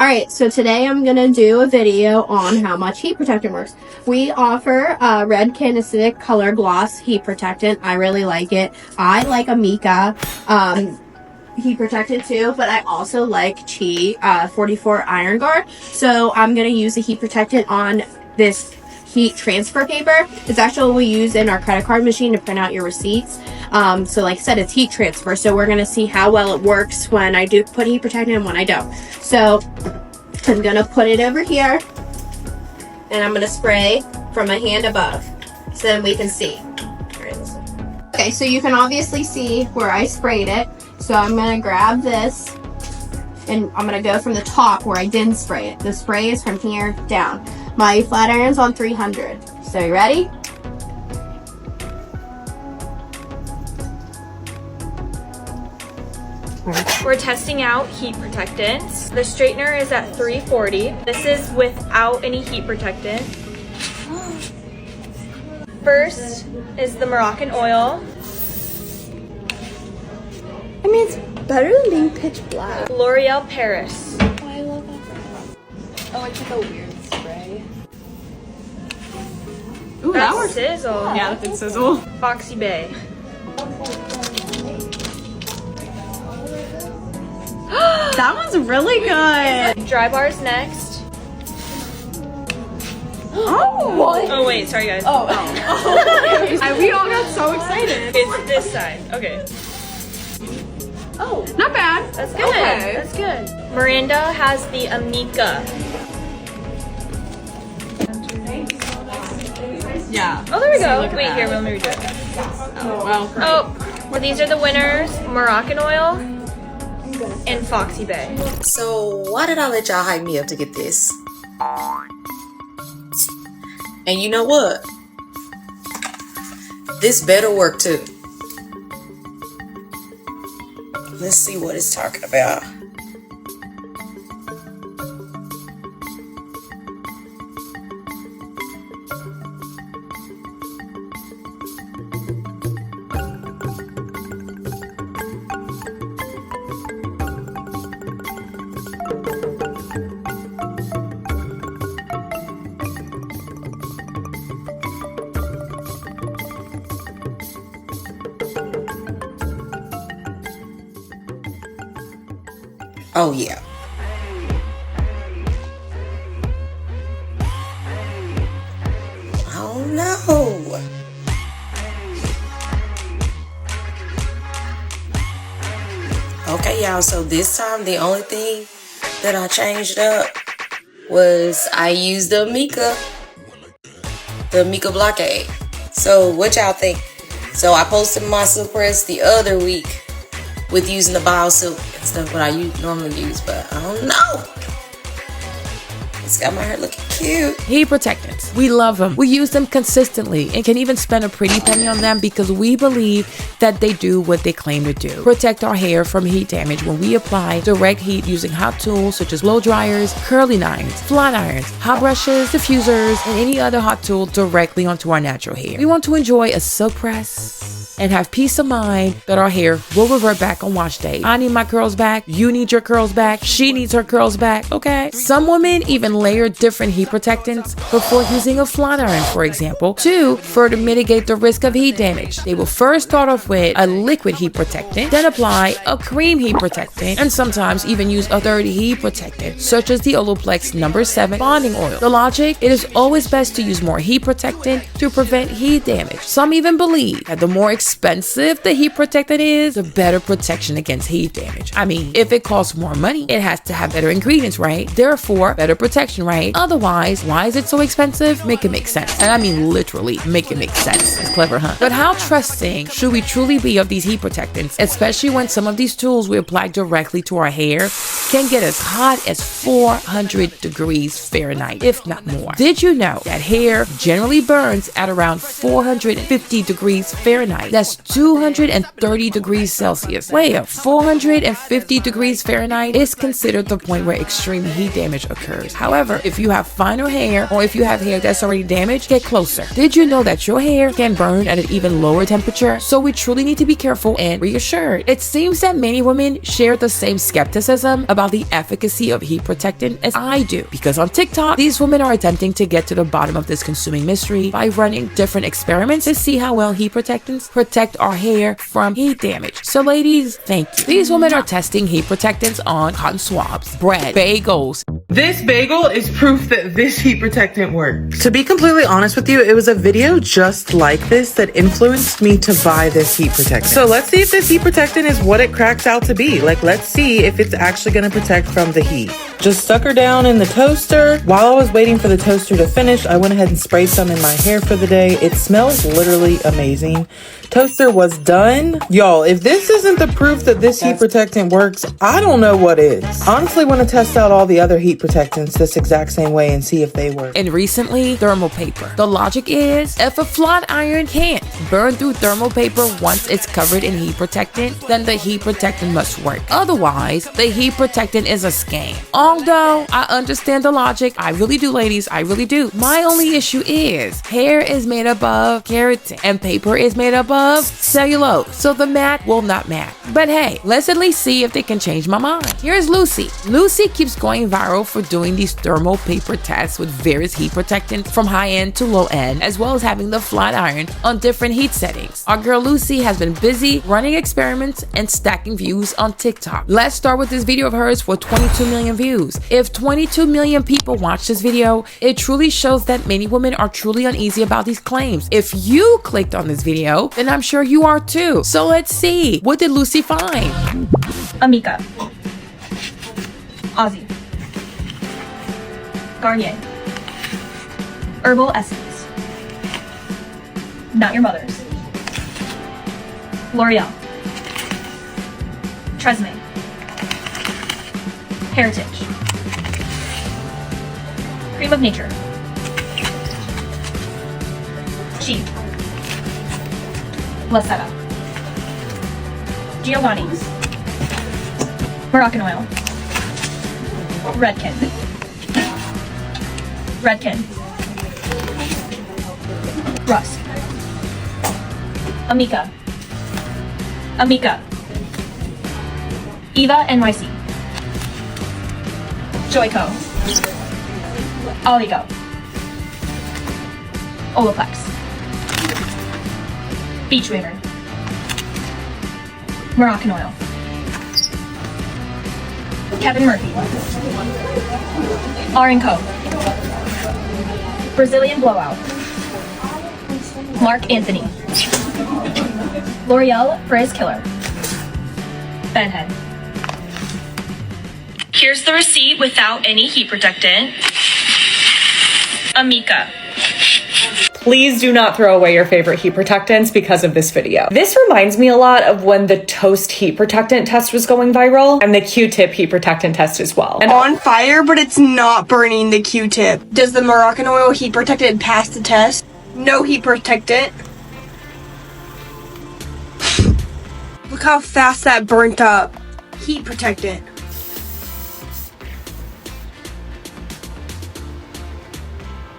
Alright, so today I'm going to do a video on how much heat protectant works. We offer a red canistic color gloss heat protectant. I really like it. I like Amica heat protectant too, but I also like Chi 44 Iron Guard. So I'm going to use the heat protectant on this heat transfer paper. It's actually what we use in our credit card machine to print out your receipts. So like I said, it's heat transfer. So we're going to see how well it works when I do put heat protectant and when I don't. So I'm going to put it over here and I'm going to spray from my hand above so then we can see. Okay, so you can obviously see where I sprayed it. So I'm going to grab this and I'm going to go from the top where I didn't spray it. The spray is from here down. My flat iron's on 300. So you ready? We're testing out heat protectants. The straightener is at 340. This is without any heat protectant. First is the Moroccan oil. I mean, it's better than being pitch black. L'Oreal Paris. Oh, I love that. Oh, it's like a weird spray. Ooh, that That's works. sizzle. Yeah, that did sizzle. Foxy Bay. That one's really good. Dry bars next. Oh. What? Oh wait, sorry guys. Oh. We all got so excited. It's this side. Okay. Oh. Not bad. That's good. Okay. That's good. Miranda has the Amica. Yeah. Oh, there we go. Look at Wait, that. here, let me redo it. Oh, well. Great. Oh, well, these are the winners. Moroccan oil and Foxy Bay. So why did I let y'all hype me up to get this? And you know what? This better work too. Let's see what it's talking about. Oh yeah. Oh no. Okay, y'all, so this time the only thing that I changed up was I used the Amica blockade. So what y'all think? So I posted my silk press the other week with using the bio silk and stuff what I normally use, but I don't know. It's got my hair looking cute. Heat protectants. We love them. We use them consistently and can even spend a pretty penny on them because we believe that they do what they claim to do. Protect our hair from heat damage when we apply direct heat using hot tools such as blow dryers, curling irons, flat irons, hot brushes, diffusers, and any other hot tool directly onto our natural hair. We want to enjoy a silk press and have peace of mind that our hair will revert back on wash day. I need my curls back. You need your curls back. She needs her curls back. Okay? Some women even layer different heat protectants before using a flat iron, for example, to further mitigate the risk of heat damage. They will first start off with a liquid heat protectant, then apply a cream heat protectant, and sometimes even use a third heat protectant, such as the Olaplex No. 7 bonding oil. The logic, it is always best to use more heat protectant to prevent heat damage. Some even believe that the more expensive the heat protectant is, the better protection against heat damage. I mean, if it costs more money, it has to have better ingredients, right? Therefore, better protection, right? Otherwise, why is it so expensive? Make it make sense. And I mean literally, make it make sense. It's clever, huh? But how trusting should we truly be of these heat protectants, especially when some of these tools we apply directly to our hair can get as hot as 400 degrees Fahrenheit, if not more. Did you know that hair generally burns at around 450 degrees Fahrenheit? That's 230 degrees Celsius. Wait, 450 degrees Fahrenheit is considered the point where extreme heat damage occurs. However, if you have finer hair or if you have hair that's already damaged, get closer. Did you know that your hair can burn at an even lower temperature? So we truly need to be careful and reassured. It seems that many women share the same skepticism about the efficacy of heat protectant as I do, because on TikTok, these women are attempting to get to the bottom of this consuming mystery by running different experiments to see how well heat protectants protect our hair from heat damage. So ladies, thank you. These women are testing heat protectants on cotton swabs, bread, bagels. This bagel is proof that this heat protectant works. To be completely honest with you, it was a video just like this that influenced me to buy this heat protectant. So let's see if this heat protectant is what it cracks out to be. Like, let's see if it's actually gonna protect from the heat. Just stuck her down in the toaster. While I was waiting for the toaster to finish, I went ahead and sprayed some in my hair for the day. It smells literally amazing. Toaster was done. Y'all, if this isn't the proof that this heat protectant works, I don't know what is. Honestly, want to test out all the other heat protectants this exact same way and see if they work. And recently, thermal paper. The logic is, if a flat iron can't burn through thermal paper once it's covered in heat protectant, then the heat protectant must work. Otherwise, the heat protectant is a scam. Although, I understand the logic. I really do, ladies. I really do. My only issue is, hair is made up of keratin and paper is made up of cellulose, so the mat will not mat. But hey, let's at least see if they can change my mind. Here's Lucy. Lucy keeps going viral for doing these thermal paper tests with various heat protectants from high end to low end, as well as having the flat iron on different heat settings. Our girl Lucy has been busy running experiments and stacking views on TikTok. Let's start with this video of hers for 22 million views. If 22 million people watch this video, it truly shows that many women are truly uneasy about these claims. If you clicked on this video, then I'm sure you are too. So let's see. What did Lucy find? Amika, Aussie, Garnier, Herbal Essence, Not Your Mother's, L'Oreal, Tresemme, Heritage, Cream of Nature, Cheap, Placenta, Giovanni's, Moroccan oil, Redken, Rust, Amika, Eva NYC, Joico, Oligo, Olaplex, Beach Waver, Moroccan oil, Kevin Murphy, R & Co, Brazilian Blowout, Mark Anthony, L'Oreal Frizz Killer, Bedhead. Here's the receipt without any heat protectant. Amika. Please do not throw away your favorite heat protectants because of this video. This reminds me a lot of when the toast heat protectant test was going viral and the Q-tip heat protectant test as well. And on fire, but it's not burning the Q-tip. Does the Moroccan oil heat protectant pass the test? No heat protectant. Look how fast that burnt up. Heat protectant.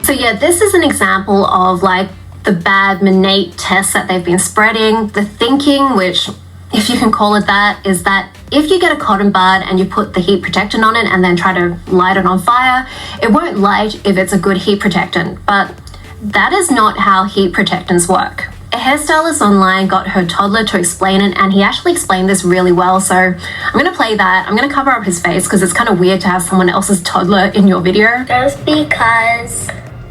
So yeah, this is an example of like the bad Monate tests that they've been spreading. The thinking, which if you can call it that, is that if you get a cotton bud and you put the heat protectant on it and then try to light it on fire, it won't light if it's a good heat protectant. But that is not how heat protectants work. A hairstylist online got her toddler to explain it, and he actually explained this really well. So I'm going to play that. I'm going to cover up his face because it's kind of weird to have someone else's toddler in your video. Just because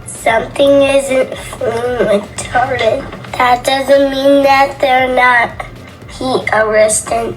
something isn't retarded, that doesn't mean that they're not heat resistant.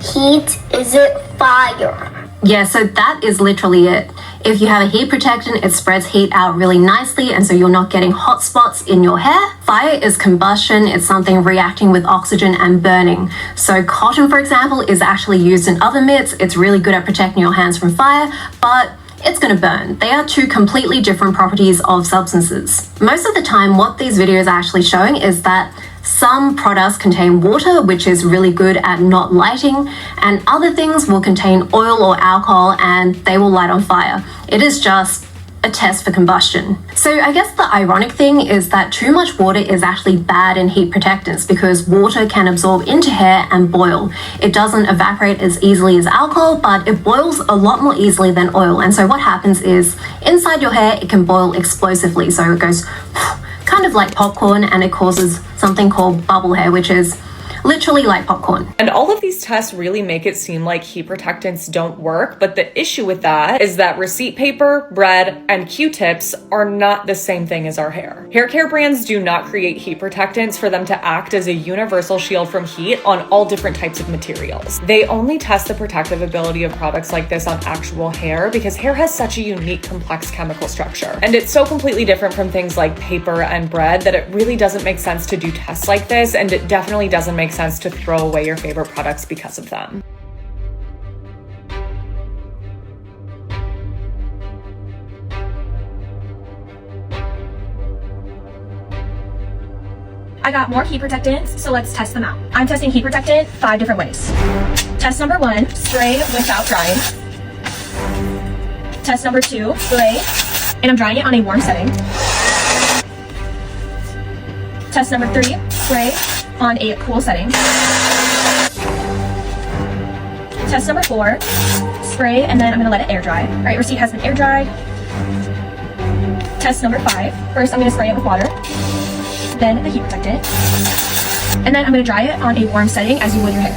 Heat isn't fire. Yeah, so that is literally it. If you have a heat protectant, it spreads heat out really nicely, and so you're not getting hot spots in your hair. Fire is combustion. It's something reacting with oxygen and burning. So cotton, for example, is actually used in oven mitts. It's really good at protecting your hands from fire, but it's going to burn. They are two completely different properties of substances. Most of the time, what these videos are actually showing is that Some products contain water, which is really good at not lighting, and other things will contain oil or alcohol and they will light on fire. It is just a test for combustion. So I guess the ironic thing is that too much water is actually bad in heat protectants because water can absorb into hair and boil. It doesn't evaporate as easily as alcohol, but it boils a lot more easily than oil. And so what happens is inside your hair, it can boil explosively. So it goes kind of like popcorn and it causes something called bubble hair, which is literally like popcorn. And all of these tests really make it seem like heat protectants don't work, but the issue with that is that receipt paper, bread, and Q-tips are not the same thing as our hair. Hair care brands do not create heat protectants for them to act as a universal shield from heat on all different types of materials. They only test the protective ability of products like this on actual hair because hair has such a unique, complex chemical structure. And it's so completely different from things like paper and bread that it really doesn't make sense to do tests like this, and it definitely doesn't make sense to throw away your favorite products because of them. I got more heat protectants, so let's test them out. I'm testing heat protectant 5 different ways. Test number 1, spray without drying. Test number 2, spray, and I'm drying it on a warm setting. Test number 3, spray on a cool setting. Test number 4, spray, and then I'm gonna let it air dry. All right, receipt has been air dried. Test number 5, first I'm gonna spray it with water, then the heat protectant, and then I'm gonna dry it on a warm setting as you would your hair.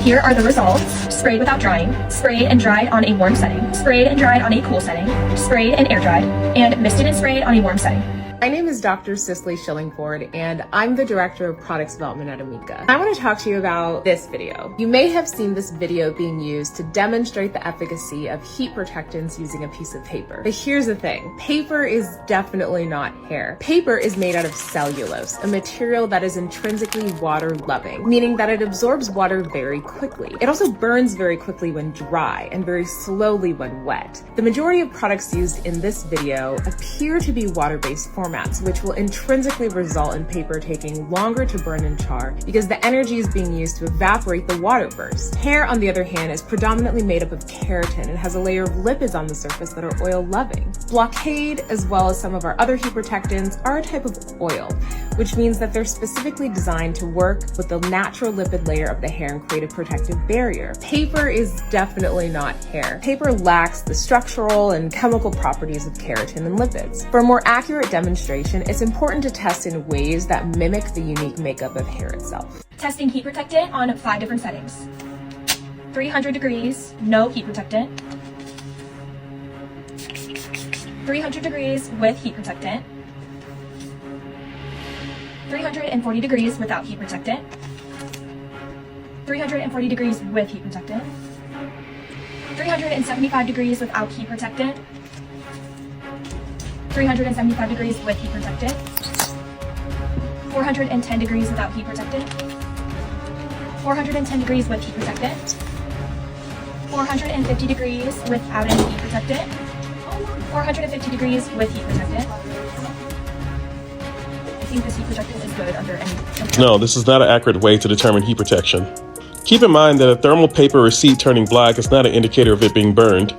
Here are the results. Sprayed without drying, sprayed and dried on a warm setting, sprayed and dried on a cool setting, sprayed and air dried, and misted and sprayed on a warm setting. My name is Dr. Cicely Schillingford, and I'm the Director of Products Development at Okayyy. I want to talk to you about this video. You may have seen this video being used to demonstrate the efficacy of heat protectants using a piece of paper. But here's the thing, paper is definitely not hair. Paper is made out of cellulose, a material that is intrinsically water-loving, meaning that it absorbs water very quickly. It also burns very quickly when dry and very slowly when wet. The majority of products used in this video appear to be water-based formats, which will intrinsically result in paper taking longer to burn and char because the energy is being used to evaporate the water first. Hair, on the other hand, is predominantly made up of keratin and has a layer of lipids on the surface that are oil-loving. Blockade, as well as some of our other heat protectants, are a type of oil, which means that they're specifically designed to work with the natural lipid layer of the hair and create a protective barrier. Paper is definitely not hair. Paper lacks the structural and chemical properties of keratin and lipids. For a more accurate demonstration, it's important to test in ways that mimic the unique makeup of hair itself. Testing heat protectant on 5 different settings. 300 degrees, no heat protectant. 300 degrees with heat protectant. 340 degrees without heat protectant. 340 degrees with heat protectant. 375 degrees without heat protectant. 375 degrees with heat protectant. 410 degrees without heat protectant. 410 degrees with heat protectant. 450 degrees without any heat protectant. 450 degrees with heat protectant. I think this heat protectant is good under any... No, this is not an accurate way to determine heat protection. Keep in mind that a thermal paper receipt turning black is not an indicator of it being burned.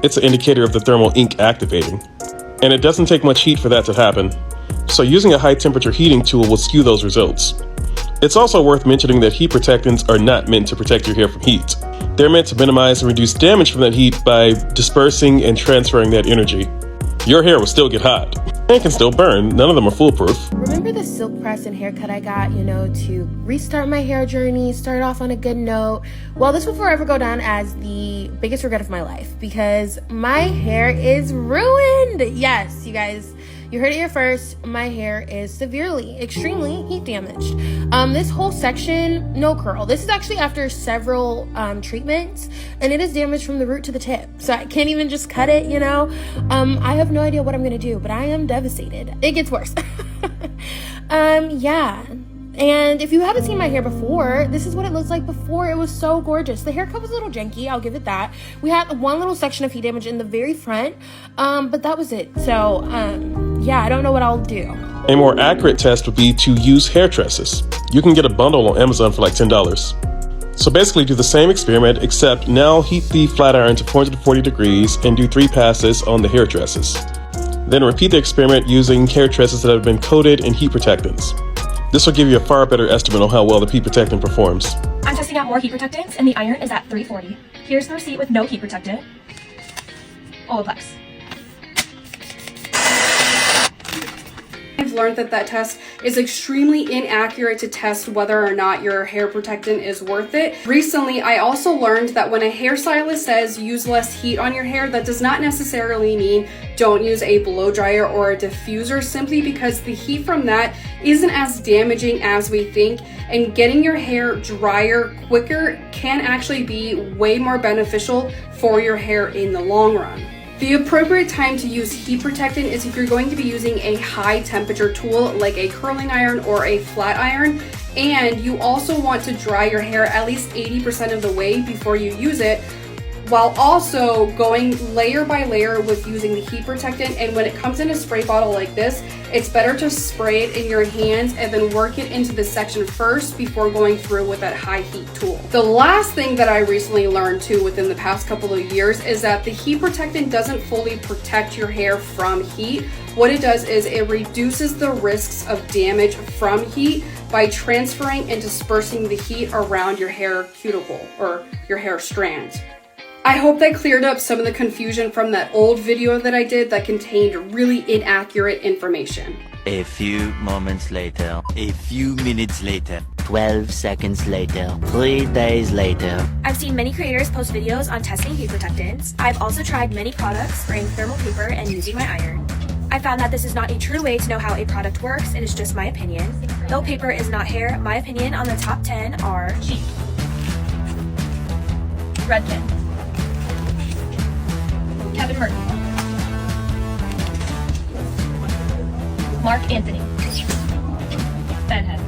It's an indicator of the thermal ink activating. And it doesn't take much heat for that to happen. So using a high temperature heating tool will skew those results. It's also worth mentioning that heat protectants are not meant to protect your hair from heat. They're meant to minimize and reduce damage from that heat by dispersing and transferring that energy. Your hair will still get hot and can still burn. None of them are foolproof. Remember the silk press and haircut I got, to restart my hair journey, start off on a good note? Well, this will forever go down as the biggest regret of my life because my hair is ruined. Yes, you guys, you heard it here first. My hair is severely, extremely heat damaged. This whole section, no curl. This is actually after several treatments, and it is damaged from the root to the tip. So I can't even just cut it, I have no idea what I'm gonna do, but I am devastated. It gets worse. Yeah. And if you haven't seen my hair before, this is what it looks like before. It was so gorgeous. The haircut was a little janky, I'll give it that. We had one little section of heat damage in the very front, but that was it. So, yeah, I don't know what I'll do. A more accurate test would be to use hair tresses. You can get a bundle on Amazon for like $10. So basically do the same experiment, except now heat the flat iron to 440 degrees and do 3 passes on the hair tresses. Then repeat the experiment using hair tresses that have been coated in heat protectants. This will give you a far better estimate on how well the heat protectant performs. I'm testing out more heat protectants, and the iron is at 340. Here's the receipt with no heat protectant. Olaplex. I've learned that test is extremely inaccurate to test whether or not your hair protectant is worth it. Recently, I also learned that when a hairstylist says use less heat on your hair, that does not necessarily mean don't use a blow dryer or a diffuser, simply because the heat from that isn't as damaging as we think, and getting your hair drier quicker can actually be way more beneficial for your hair in the long run. The appropriate time to use heat protectant is if you're going to be using a high temperature tool like a curling iron or a flat iron, and you also want to dry your hair at least 80% of the way before you use it, while also going layer by layer with using the heat protectant. And when it comes in a spray bottle like this, it's better to spray it in your hands and then work it into the section first before going through with that high heat tool. The last thing that I recently learned too within the past couple of years is that the heat protectant doesn't fully protect your hair from heat. What it does is it reduces the risks of damage from heat by transferring and dispersing the heat around your hair cuticle or your hair strands. I hope that cleared up some of the confusion from that old video that I did that contained really inaccurate information. A few moments later, a few minutes later, 12 seconds later, 3 days later. I've seen many creators post videos on testing heat protectants. I've also tried many products, spraying thermal paper and using my iron. I found that this is not a true way to know how a product works, and it's just my opinion. Though paper is not hair, my opinion on the top 10 are cheap. Redken. Kevin Merton. Mark Anthony. Bedhead.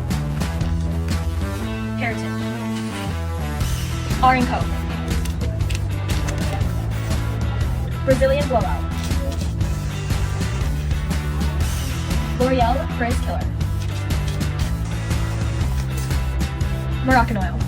Heritage. R & Co. Brazilian Blowout. L'Oreal Frizz Killer. Moroccan Oil.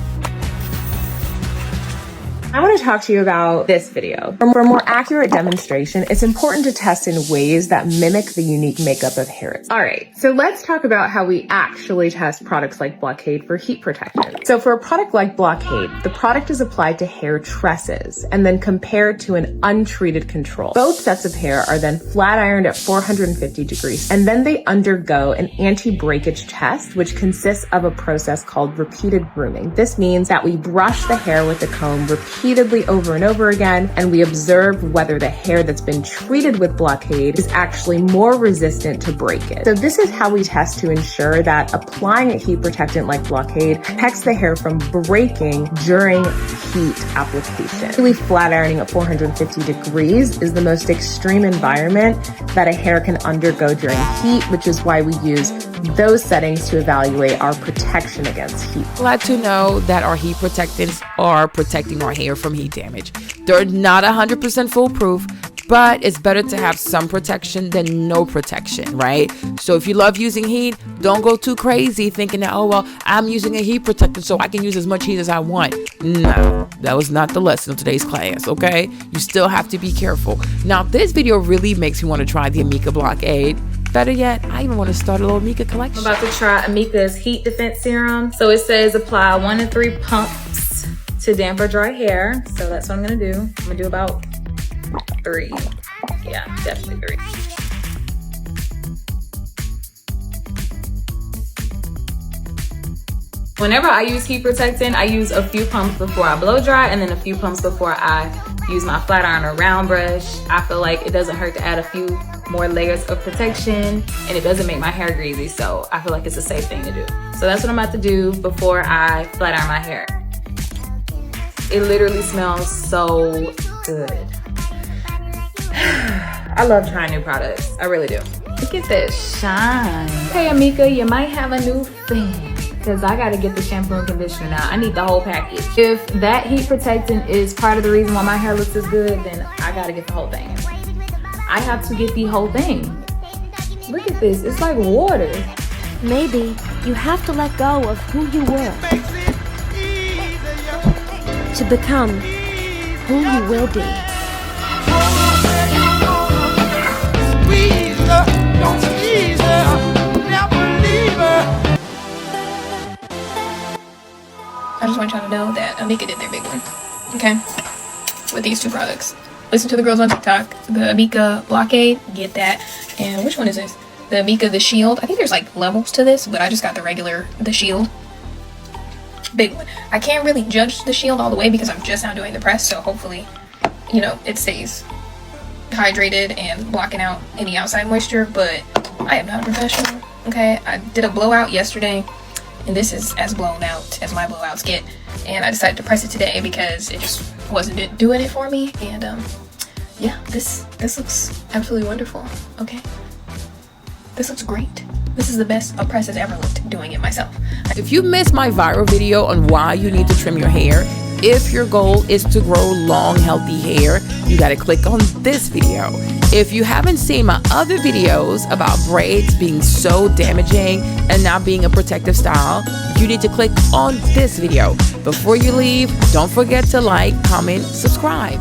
I want to talk to you about this video. For a more accurate demonstration, it's important to test in ways that mimic the unique makeup of hair. All right, so let's talk about how we actually test products like Blockade for heat protectant. So for a product like Blockade, the product is applied to hair tresses and then compared to an untreated control. Both sets of hair are then flat ironed at 450 degrees, and then they undergo an anti-breakage test, which consists of a process called repeated grooming. This means that we brush the hair with a comb repeatedly over and over again, and we observe whether the hair that's been treated with Blockade is actually more resistant to breakage. So this is how we test to ensure that applying a heat protectant like Blockade protects the hair from breaking during heat application. Really, flat ironing at 450 degrees is the most extreme environment that a hair can undergo during heat, which is why we use those settings to evaluate our protection against heat. Glad to know that our heat protectants are protecting our hair from heat damage. They're not 100% foolproof, but it's better to have some protection than no protection, right? So if you love using heat, don't go too crazy thinking that, oh, well, I'm using a heat protectant so I can use as much heat as I want. No, that was not the lesson of today's class, okay? You still have to be careful. Now, this video really makes me want to try the Okayyy Blockade. Better yet, I even want to start a little Mika collection. I'm about to try Amika's Heat Defense Serum. So it says apply 1 to 3 pumps to damper dry hair. So that's what I'm gonna do. I'm gonna do about 3. Yeah, definitely 3. Whenever I use heat protectant, I use a few pumps before I blow dry and then a few pumps before I use my flat iron or round brush. I feel like it doesn't hurt to add a few more layers of protection, and it doesn't make my hair greasy, so I feel like it's a safe thing to do. So that's what I'm about to do before I flat iron my hair. It literally smells so good. I love trying new products, I really do. Look at that shine. Hey Amika, you might have a new fan, because I gotta get the shampoo and conditioner now. I need the whole package. If that heat protectant is part of the reason why my hair looks as good, then I gotta get the whole thing. I have to get the whole thing. Look at this. It's like water. Maybe you have to let go of who you were to become who you will be. I just want y'all to know that Amika did their big one, okay? With these two products. Listen to the girls on TikTok. The Amika Blockade, get that. And which one is this? The Amika The Shield. I think there's like levels to this, but I just got the regular The Shield. Big one. I can't really judge the Shield all the way because I'm just now doing the press, so hopefully, you know, it stays hydrated and blocking out any outside moisture, but I am not a professional, okay? I did a blowout yesterday, and this is as blown out as my blowouts get, and I decided to press it today because it just wasn't doing it for me. And yeah, this looks absolutely wonderful. Okay, this looks great. This is the best a press has ever looked doing it myself. If you missed my viral video on why you need to trim your hair, if your goal is to grow long, healthy hair, you gotta click on this video. If you haven't seen my other videos about braids being so damaging and not being a protective style, you need to click on this video. Before you leave, don't forget to like, comment, subscribe.